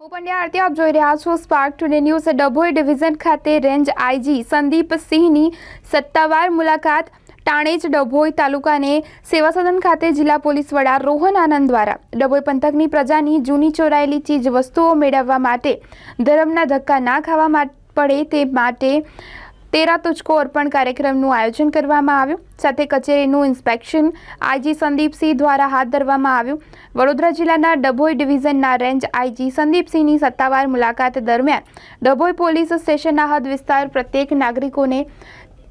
હું પંડ્યા આરતી આપ જોઈ રહ્યા છો spark today news. Dabhoi division ખાતે રેન્જ આઈજી સંદીપ સિંહની સત્તાવાર મુલાકાત। ટાણેજ ડભોઈ તાલુકાને સેવા સદન ખાતે જિલ્લા પોલીસ વડા રોહન આનંદ દ્વારા ડભોઈ પંથકની પ્રજાની જૂની ચોરાયેલી ચીજ વસ્તુઓ મેળવવા માટે ધર્મના ધક્કા ના ખાવા પડે તે માટે તેરા તુજકો અર્પણ કાર્યક્રમનું આયોજન કરવામાં આવ્યું। સાથે કચેરીનું ઇન્સ્પેક્શન આઈજી સંદીપસિંહ દ્વારા હાથ ધરવામાં આવ્યું। વડોદરા જિલ્લાના ડભોઈ ડિવિઝનના રેન્જ આઈજી સંદીપસિંહની સત્તાવાર મુલાકાત દરમિયાન ડભોઈ પોલીસ સ્ટેશનના હદ વિસ્તાર પ્રત્યેક નાગરિકોને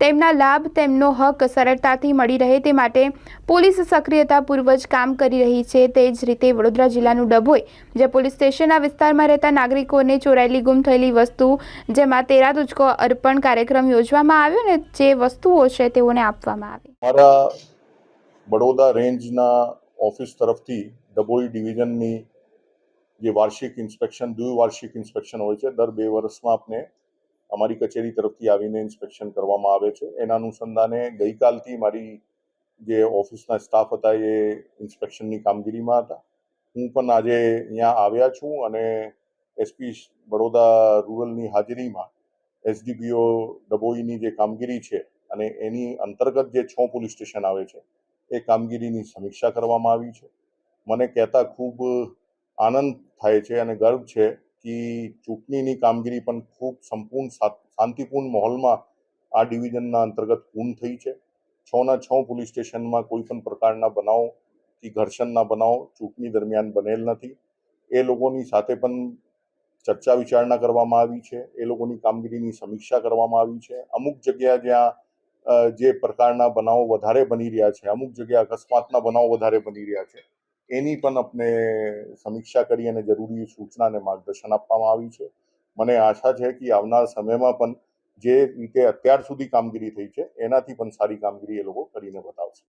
તેમના લાભ તેમનો હક સરળતાથી મળી રહે તે માટે પોલીસ સક્રિયતાપૂર્વક કામ કરી રહી છે। તે જ રીતે વડોદરા જિલ્લાનું ડભોઈ જે પોલીસ સ્ટેશનના વિસ્તારમાં રહેતા નાગરિકોને ચોરાયેલી ગુમ થયેલી વસ્તુ જેમાં તેરા તુજકો અર્પણ કાર્યક્રમ યોજવામાં આવ્યો અને જે વસ્તુઓ છે તેઓને આપવામાં આવી। અમારા બડોદા રેન્જના ઓફિસ તરફથી ડભોઈ ડિવિઝનની જે વાર્ષિક ઇન્સ્પેક્શન દ્વિવાર્ષિક ઇન્સ્પેક્શન હોય છે દર 2 વર્ષમાં આપણે અમારી કચેરી તરફથી આવીને ઇન્સ્પેક્શન કરવામાં આવે છે। એના અનુસંધાને ગઈકાલથી મારી જે ઓફિસના સ્ટાફ હતા એ ઇન્સ્પેક્શનની કામગીરીમાં હતા। હું પણ આજે અહીંયા આવ્યા છું અને એસપી બડોદા રૂરલની હાજરીમાં એસડીપીઓ ડભોઈની જે કામગીરી છે અને એની અંતર્ગત જે 6 પોલીસ સ્ટેશન આવે છે એ કામગીરીની સમીક્ષા કરવામાં આવી છે। મને કહેતા ખૂબ આનંદ થાય છે અને ગર્વ છે કે ચૂંટણીની કામગીરી પણ ખૂબ સંપૂર્ણ શાંતિપૂર્ણ માહોલમાં આ ડિવિઝનના અંતર્ગત પૂર્ણ થઈ છે। 6ના 6 પોલીસ સ્ટેશનમાં કોઈ પણ પ્રકારના બનાવ કે ઘર્ષણના બનાવ ચૂંટણી દરમિયાન બનેલ નથી। એ લોકોની સાથે પણ ચર્ચા વિચારણા કરવામાં આવી છે, એ લોકોની કામગીરીની સમીક્ષા કરવામાં આવી છે। અમુક જગ્યા જ્યાં જે પ્રકારના બનાવો વધારે બની રહ્યા છે, અમુક જગ્યા અકસ્માતના બનાવો વધારે બની રહ્યા છે, એની પણ આપણે સમીક્ષા કરી અને જરૂરી સૂચના અને માર્ગદર્શન આપવામાં આવી છે। મને આશા છે કે આવનાર સમયમાં પણ જે રીતે અત્યાર સુધી કામગીરી થઈ છે એનાથી પણ સારી કામગીરી એ લોકો કરીને બતાવશે।